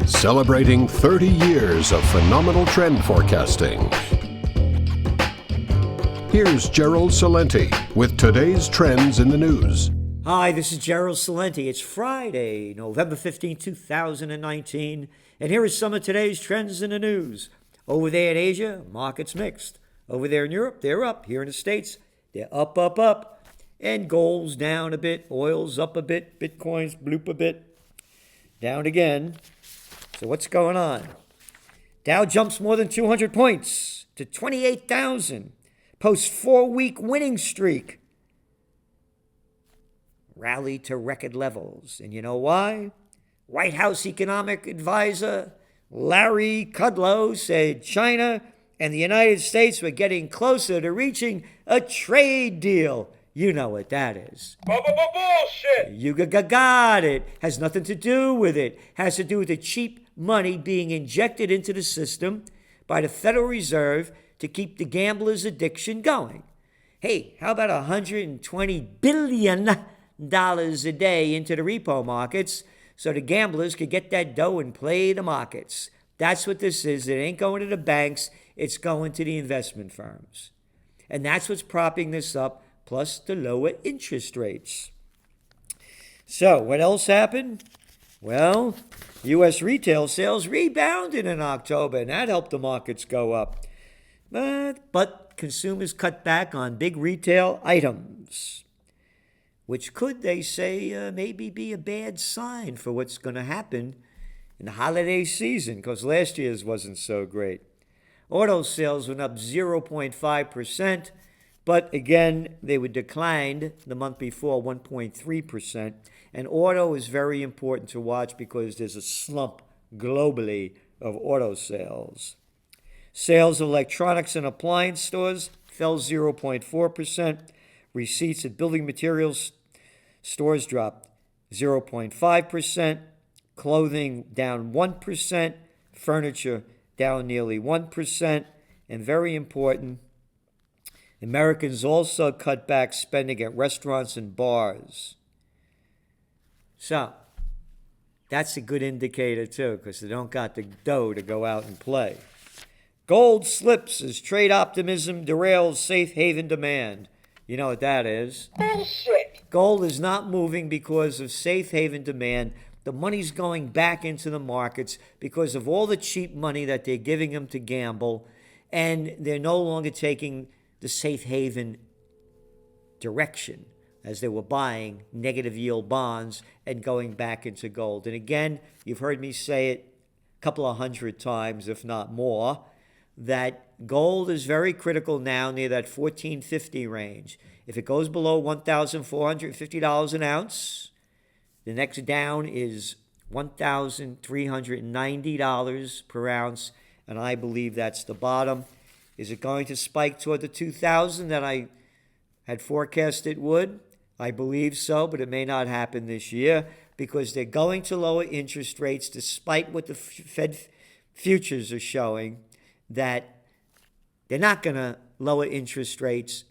celebrating 30 years of phenomenal trend forecasting. Here's Gerald Celente with today's trends in the news. Hi, this is Gerald Celente. It's Friday, November 15, 2019, and here are some of today's trends in the news. Over there in Asia, markets mixed. Over there in Europe, they're up. Here in the States, they're up. And gold's down a bit, oil's up a bit, Bitcoin's bloop a bit, down again. So what's going on? Dow jumps more than 200 points to 28,000. Post 4-week winning streak. Rally to record levels. And you know why? White House economic advisor Larry Kudlow said China and the United States were getting closer to reaching a trade deal. You know what that is. Bullshit! You got it. Has nothing to do with it. Has to do with the cheap money being injected into the system by the Federal Reserve to keep the gambler's addiction going. Hey, how about $120 billion a day into the repo markets so the gamblers could get that dough and play the markets? That's what this is. It ain't going to the banks. It's going to the investment firms. And that's what's propping this up, plus the lower interest rates. So, what else happened? Well, U.S. retail sales rebounded in October, and that helped the markets go up. But consumers cut back on big retail items, which could, they say, maybe be a bad sign for what's going to happen in the holiday season, because last year's wasn't so great. Auto sales went up 0.5%, but again, they were declined the month before 1.3%. And auto is very important to watch because there's a slump globally of auto sales. Sales of electronics and appliance stores fell 0.4%. Receipts at building materials stores dropped 0.5%. Clothing down 1%. Furniture down nearly 1%. And very important, Americans also cut back spending at restaurants and bars. So, that's a good indicator too, because they don't got the dough to go out and play. Gold slips as trade optimism derails safe haven demand. You know what that is? Bullshit! Gold is not moving because of safe haven demand. The money's going back into the markets because of all the cheap money that they're giving them to gamble, and they're no longer taking the safe haven direction as they were buying negative yield bonds and going back into gold. And again, you've heard me say it a couple of hundred times, if not more, that gold is very critical now near that $1,450 range. If it goes below $1,450 an ounce, the next down is $1,390 per ounce, and I believe that's the bottom. Is it going to spike toward the 2,000 that I had forecast it would? I believe so, but it may not happen this year because they're going to lower interest rates despite what the Fed futures are showing, that they're not going to lower interest rates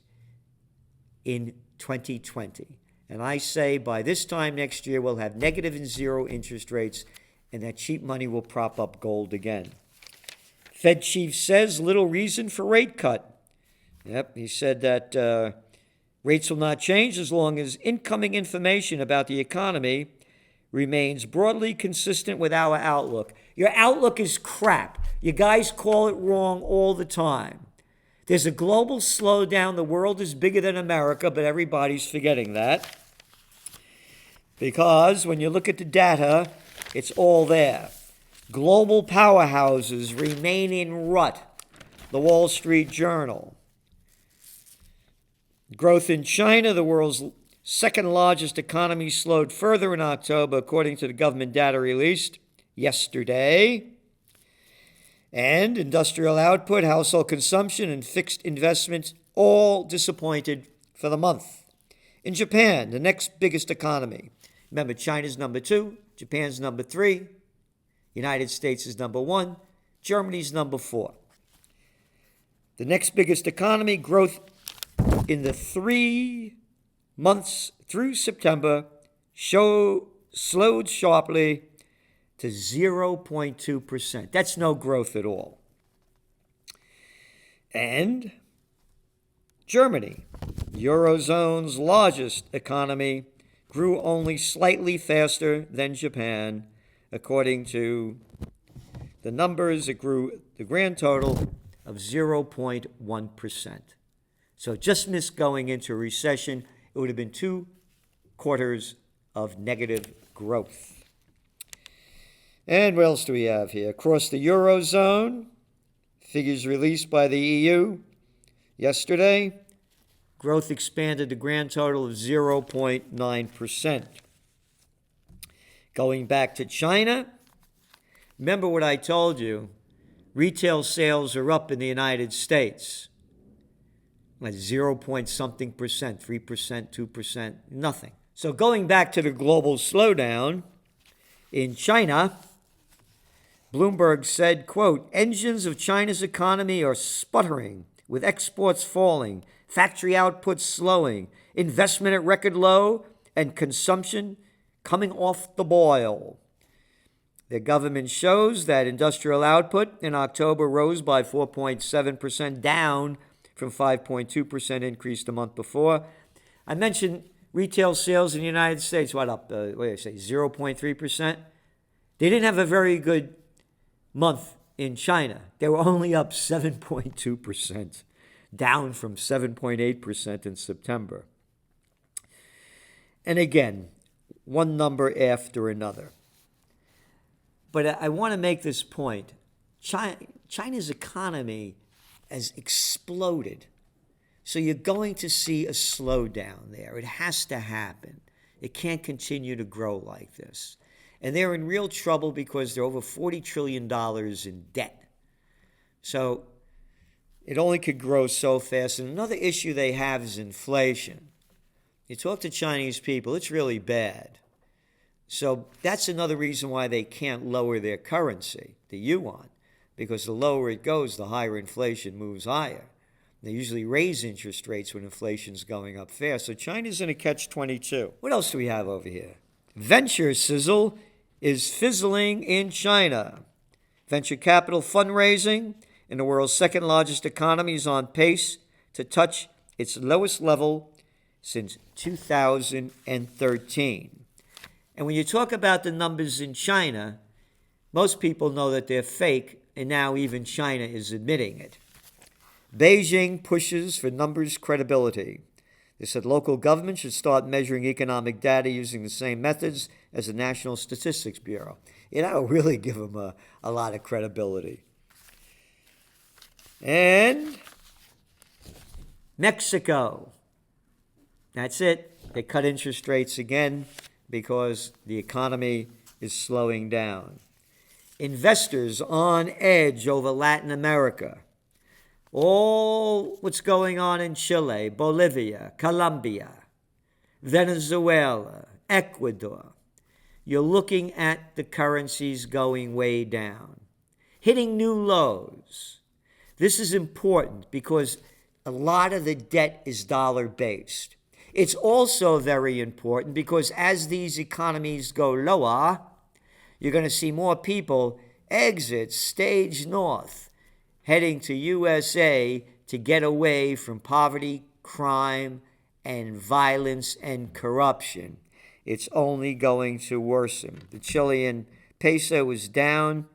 in 2020. And I say by this time next year, we'll have negative and zero interest rates, and that cheap money will prop up gold again. Fed chief says little reason for rate cut. Yep, he said that rates will not change as long as incoming information about the economy remains broadly consistent with our outlook. Your outlook is crap. You guys call it wrong all the time. There's a global slowdown. The world is bigger than America, but everybody's forgetting that. Because when you look at the data, it's all there. Global powerhouses remain in rut. The Wall Street Journal. Growth in China, the world's second largest economy, slowed further in October, according to the government data released yesterday. And industrial output, household consumption, and fixed investments all disappointed for the month. In Japan, the next biggest economy. Remember, China's number 2, Japan's number 3, United States is number 1, Germany's number 4. The next biggest economy, growth in the 3 months through September slowed sharply to 0.2%. That's no growth at all. And Germany, Eurozone's largest economy, grew only slightly faster than Japan. According to the numbers, it grew the grand total of 0.1%. So just missed going into a recession. It would have been 2 quarters of negative growth. And what else do we have here? Across the Eurozone, figures released by the EU yesterday, growth expanded a grand total of 0.9%. Going back to China, remember what I told you, retail sales are up in the United States. Like 0 point something percent, 3%, 2%, nothing. So going back to the global slowdown, in China, Bloomberg said, quote, engines of China's economy are sputtering, with exports falling, factory output slowing, investment at record low, and consumption coming off the boil. The government shows that industrial output in October rose by 4.7%, down from 5.2% increase the month before. I mentioned retail sales in the United States, what up? 0.3%. They didn't have a very good month in China. They were only up 7.2%, down from 7.8% in September. And again, one number after another. But I want to make this point. China's economy has exploded. So you're going to see a slowdown there. It has to happen. It can't continue to grow like this. And they're in real trouble because they're over $40 trillion in debt. So it only could grow so fast. And another issue they have is inflation. You talk to Chinese people, it's really bad. So that's another reason why they can't lower their currency, the yuan, because the lower it goes, the higher inflation moves higher. They usually raise interest rates when inflation's going up fast. So China's in a catch-22. What else do we have over here? Venture sizzle is fizzling in China. Venture capital fundraising in the world's second largest economy is on pace to touch its lowest level since 2013. And when you talk about the numbers in China, most people know that they're fake, and now even China is admitting it. Beijing pushes for numbers credibility. They said local governments should start measuring economic data using the same methods as the National Statistics Bureau. That'll really give them a lot of credibility. And Mexico. That's it. They cut interest rates again because the economy is slowing down. Investors on edge over Latin America. All what's going on in Chile, Bolivia, Colombia, Venezuela, Ecuador. You're looking at the currencies going way down, hitting new lows. This is important because a lot of the debt is dollar-based. It's also very important because as these economies go lower, you're going to see more people exit stage north, heading to USA to get away from poverty, crime, and violence and corruption. It's only going to worsen. The Chilean peso is down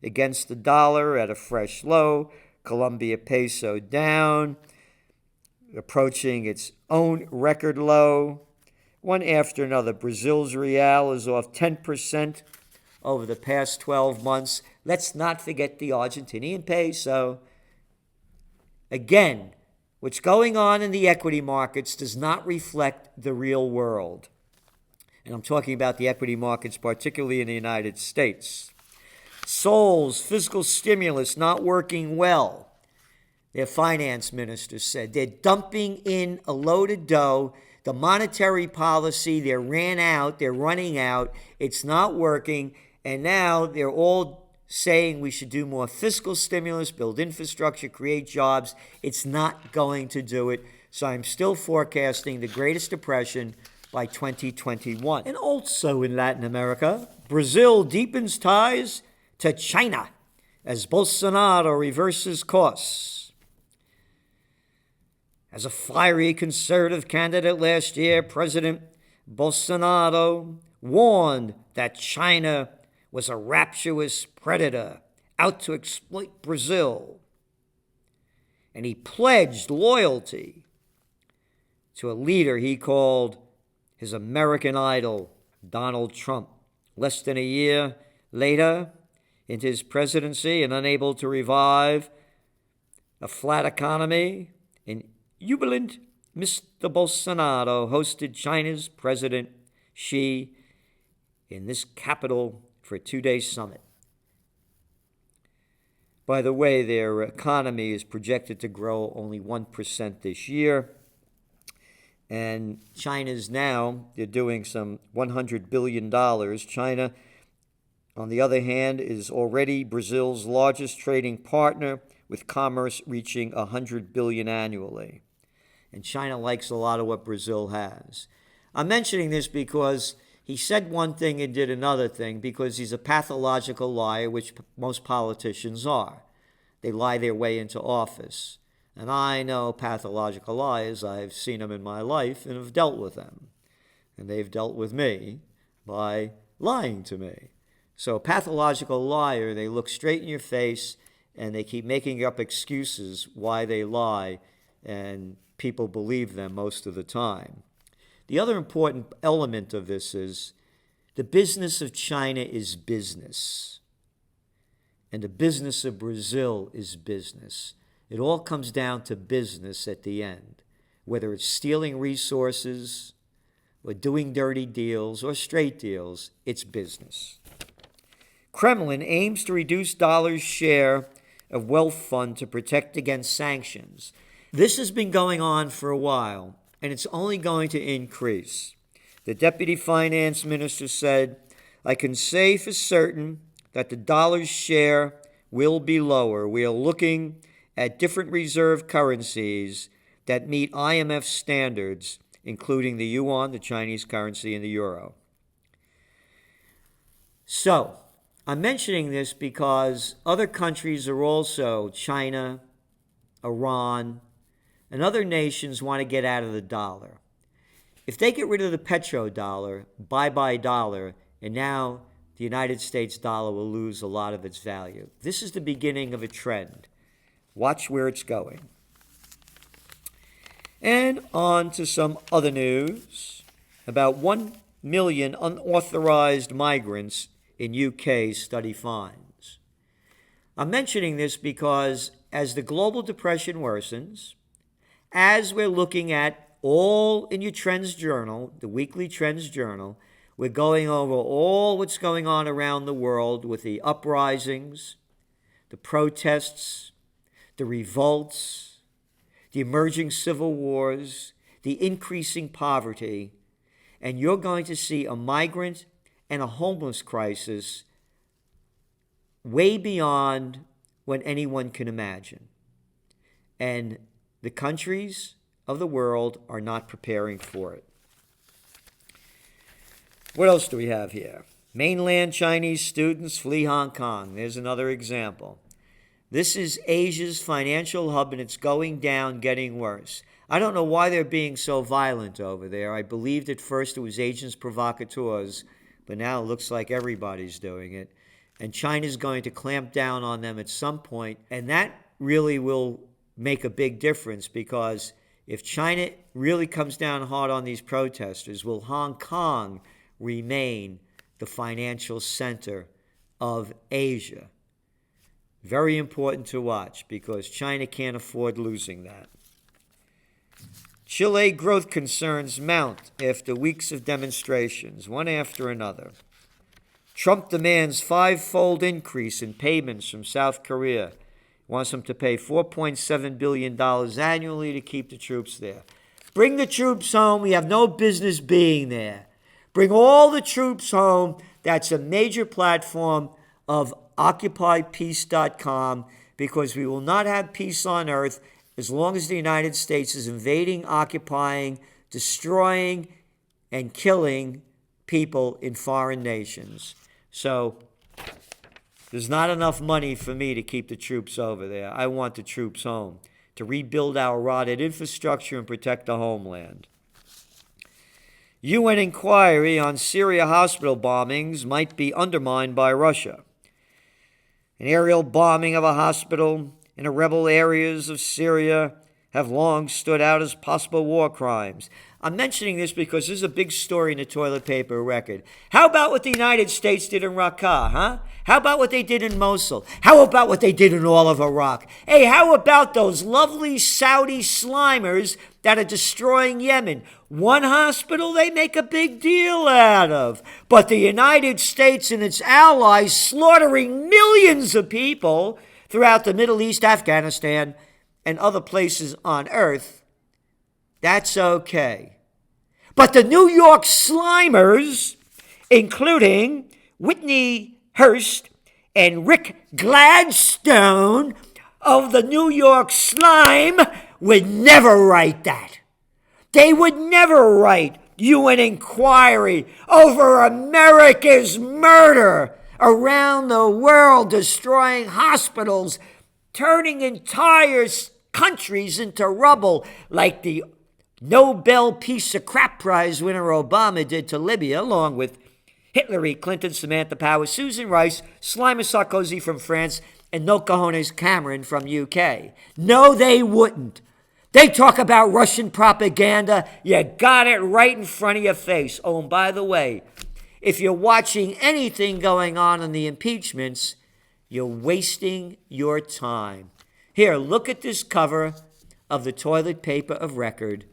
against the dollar at a fresh low. Colombia peso down, approaching its own record low. One after another. Brazil's real is off 10% over the past 12 months. Let's not forget the Argentinian peso. Again, what's going on in the equity markets does not reflect the real world. And I'm talking about the equity markets, particularly in the United States. Seoul's fiscal stimulus not working well. Their finance minister said they're dumping in a load of dough. The monetary policy, they're running out. It's not working. And now they're all saying we should do more fiscal stimulus, build infrastructure, create jobs. It's not going to do it. So I'm still forecasting the greatest depression by 2021. And also in Latin America, Brazil deepens ties to China as Bolsonaro reverses course. As a fiery conservative candidate last year, President Bolsonaro warned that China was a rapturous predator out to exploit Brazil. And he pledged loyalty to a leader he called his American idol, Donald Trump. Less than a year later, into his presidency and unable to revive a flat economy, and jubilant Mr. Bolsonaro hosted China's President Xi in this capital for a 2-day summit. By the way, their economy is projected to grow only 1% this year. And China's now, they're doing some $100 billion. China, on the other hand, is already Brazil's largest trading partner, with commerce reaching $100 billion annually. And China likes a lot of what Brazil has. I'm mentioning this because he said one thing and did another thing, because he's a pathological liar, which most politicians are. They lie their way into office. And I know pathological liars. I've seen them in my life and have dealt with them. And they've dealt with me by lying to me. So a pathological liar, they look straight in your face and they keep making up excuses why they lie, and people believe them most of the time. The other important element of this is the business of China is business. And the business of Brazil is business. It all comes down to business at the end, whether it's stealing resources or doing dirty deals or straight deals, it's business. Kremlin aims to reduce dollar's share of wealth fund to protect against sanctions. This has been going on for a while, and it's only going to increase. The deputy finance minister said, "I can say for certain that the dollar's share will be lower. We are looking at different reserve currencies that meet IMF standards, including the yuan, the Chinese currency, and the euro." So, I'm mentioning this because other countries are also, China, Iran, and other nations want to get out of the dollar. If they get rid of the petrodollar, bye-bye dollar, and now the United States dollar will lose a lot of its value. This is the beginning of a trend. Watch where it's going. And on to some other news. About 1 million unauthorized migrants in UK study finds. I'm mentioning this because as the global depression worsens, as we're looking at all in your Trends Journal, the weekly Trends Journal, we're going over all what's going on around the world with the uprisings, the protests, the revolts, the emerging civil wars, the increasing poverty, and you're going to see a migrant and a homeless crisis way beyond what anyone can imagine. And the countries of the world are not preparing for it. What else do we have here? Mainland Chinese students flee Hong Kong. There's another example. This is Asia's financial hub, and it's going down, getting worse. I don't know why they're being so violent over there. I believed at first it was agents provocateurs, but now it looks like everybody's doing it. And China's going to clamp down on them at some point, and that really will make a big difference, because if China really comes down hard on these protesters, will Hong Kong remain the financial center of Asia? Very important to watch, because China can't afford losing that. Chile growth concerns mount after weeks of demonstrations, one after another. Trump demands 5-fold increase in payments from South Korea. Wants them to pay $4.7 billion annually to keep the troops there. Bring the troops home. We have no business being there. Bring all the troops home. That's a major platform of OccupyPeace.com, because we will not have peace on earth as long as the United States is invading, occupying, destroying, and killing people in foreign nations. So there's not enough money for me to keep the troops over there. I want the troops home to rebuild our rotted infrastructure and protect the homeland. UN inquiry on Syria hospital bombings might be undermined by Russia. An aerial bombing of a hospital in the rebel areas of Syria have long stood out as possible war crimes. I'm mentioning this because this is a big story in the toilet paper record. How about what the United States did in Raqqa, huh? How about what they did in Mosul? How about what they did in all of Iraq? Hey, how about those lovely Saudi slimers that are destroying Yemen? One hospital they make a big deal out of. But the United States and its allies slaughtering millions of people throughout the Middle East, Afghanistan, and other places on earth, that's okay. But the New York Slimers, including Whitney Hearst and Rick Gladstone of the New York Slime, would never write that. They would never write UN inquiry over America's murder around the world, destroying hospitals, turning entire countries into rubble like the Nobel Peace of Crap Prize winner Obama did to Libya, along with Hillary Clinton, Samantha Power, Susan Rice, Slimer Sarkozy from France, and no cojones Cameron from UK. No, they wouldn't. They talk about Russian propaganda. You got it right in front of your face. Oh, and by the way, if you're watching anything going on in the impeachments, you're wasting your time. Here, look at this cover of the toilet paper of record.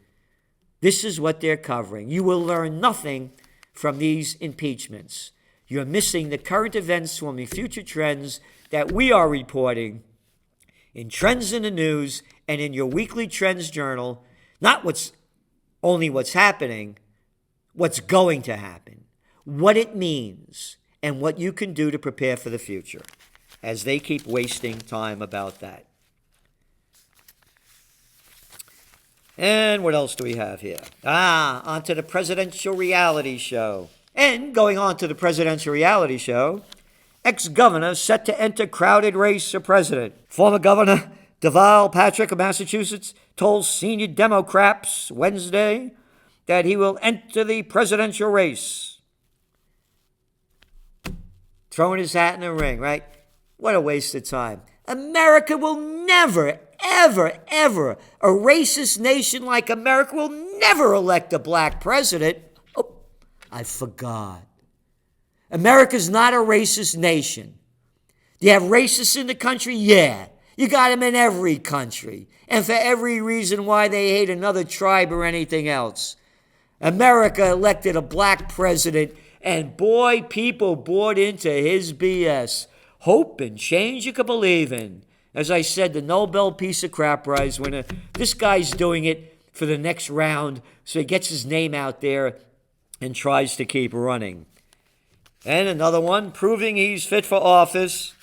This is what they're covering. You will learn nothing from these impeachments. You're missing the current events from the future trends that we are reporting in Trends in the News and in your weekly Trends Journal. Not only what's happening, what's going to happen, what it means, and what you can do to prepare for the future, as they keep wasting time about that. And what else do we have here? Onto the presidential reality show. And going on to the presidential reality show, ex-governor set to enter crowded race for president. Former Governor Deval Patrick of Massachusetts told senior Democrats Wednesday that he will enter the presidential race. Throwing his hat in the ring, right? What a waste of time. America will never, ever, ever, a racist nation like America will never elect a black president. Oh, I forgot. America's not a racist nation. Do you have racists in the country? Yeah. You got them in every country. And for every reason why they hate another tribe or anything else. America elected a black president, and boy, people bought into his BS. Hope and change you could believe in. As I said, the Nobel Peace of Crap Prize winner, this guy's doing it for the next round, so he gets his name out there and tries to keep running. And another one, proving he's fit for office.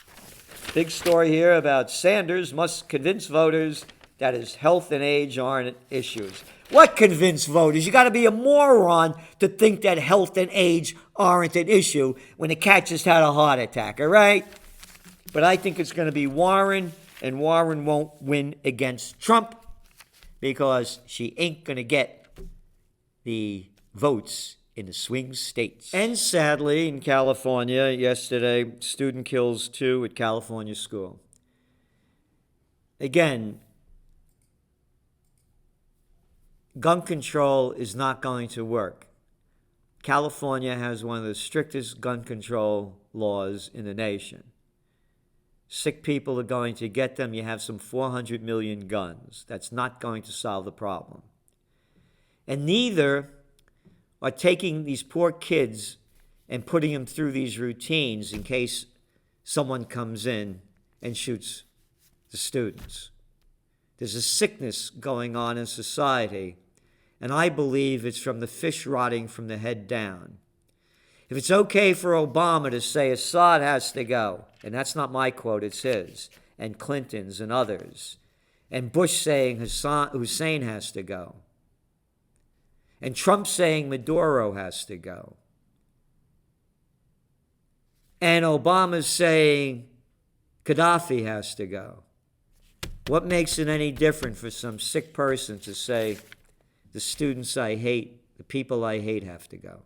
Big story here about Sanders must convince voters that his health and age aren't issues. What convince voters? You got to be a moron to think that health and age aren't an issue when the cat just had a heart attack, all right? But I think it's going to be Warren, and Warren won't win against Trump because she ain't going to get the votes in the swing states. And sadly, in California, yesterday, student kills 2 at California school. Again, gun control is not going to work. California has one of the strictest gun control laws in the nation. Sick people are going to get them. You have some 400 million guns. That's not going to solve the problem. And neither are taking these poor kids and putting them through these routines in case someone comes in and shoots the students. There's a sickness going on in society, and I believe it's from the fish rotting from the head down. If it's okay for Obama to say Assad has to go, and that's not my quote, it's his, and Clinton's and others, and Bush saying Hussein has to go, and Trump saying Maduro has to go, and Obama's saying Gaddafi has to go. What makes it any different for some sick person to say the students I hate, the people I hate have to go?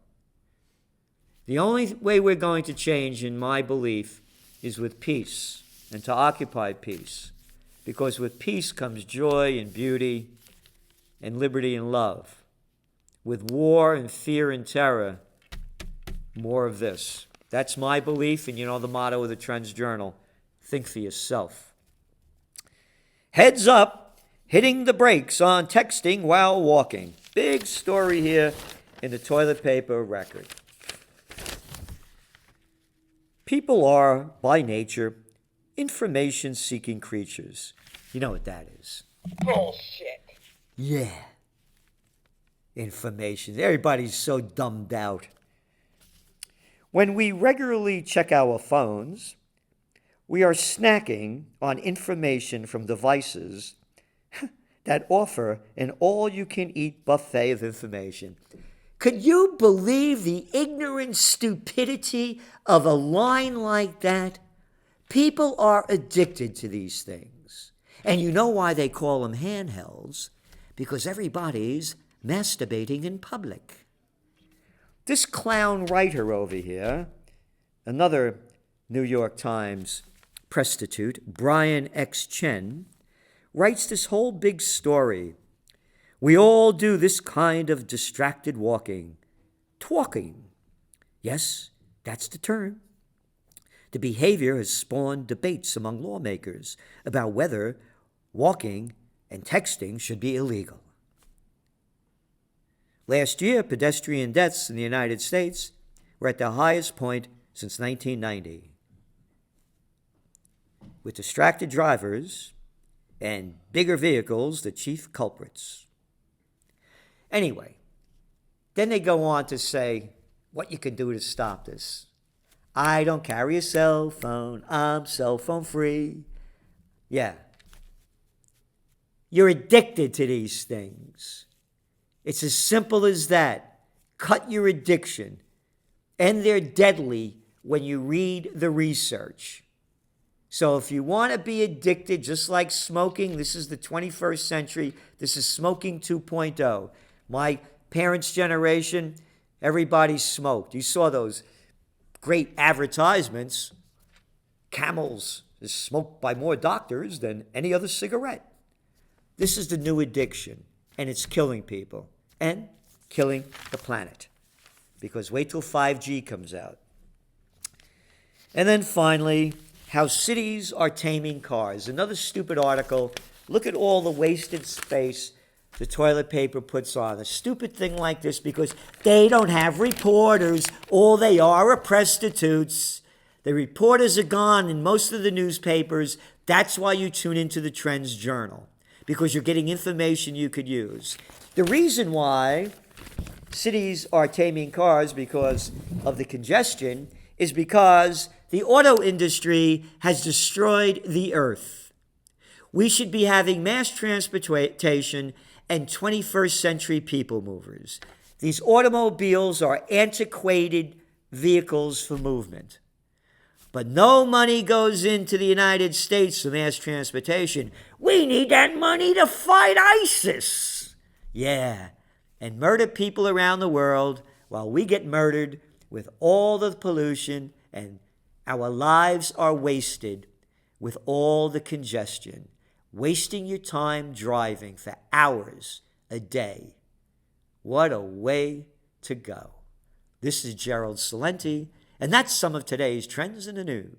The only way we're going to change, in my belief, is with peace and to occupy peace. Because with peace comes joy and beauty and liberty and love. With war and fear and terror, more of this. That's my belief, and you know the motto of the Trends Journal, think for yourself. Heads up, hitting the brakes on texting while walking. Big story here in the toilet paper record. People are, by nature, information-seeking creatures. You know what that is. Bullshit. Yeah. Information. Everybody's so dumbed out. When we regularly check our phones, we are snacking on information from devices that offer an all-you-can-eat buffet of information. Could you believe the ignorant stupidity of a line like that? People are addicted to these things. And you know why they call them handhelds? Because everybody's masturbating in public. This clown writer over here, another New York Times prostitute, Brian X. Chen, writes this whole big story. We all do this kind of distracted walking. Twalking. Yes, that's the term. The behavior has spawned debates among lawmakers about whether walking and texting should be illegal. Last year, pedestrian deaths in the United States were at the highest point since 1990, with distracted drivers and bigger vehicles the chief culprits. Anyway, then they go on to say what you can do to stop this. I don't carry a cell phone. I'm cell phone free. Yeah. You're addicted to these things. It's as simple as that. Cut your addiction. And they're deadly when you read the research. So if you want to be addicted, just like smoking, this is the 21st century. This is smoking 2.0. My parents' generation, everybody smoked. You saw those great advertisements. Camels is smoked by more doctors than any other cigarette. This is the new addiction, and it's killing people and killing the planet. Because wait till 5G comes out. And then finally, how cities are taming cars. Another stupid article. Look at all the wasted space the toilet paper puts on. A stupid thing like this because they don't have reporters. All they are prostitutes. The reporters are gone in most of the newspapers. That's why you tune into the Trends Journal, because you're getting information you could use. The reason why cities are taming cars because of the congestion is because the auto industry has destroyed the earth. We should be having mass transportation and 21st century people movers. These automobiles are antiquated vehicles for movement. But no money goes into the United States for mass transportation. We need that money to fight ISIS. Yeah, and murder people around the world while we get murdered with all the pollution, and our lives are wasted with all the congestion. Wasting your time driving for hours a day. What a way to go. This is Gerald Celente, and that's some of today's Trends in the News.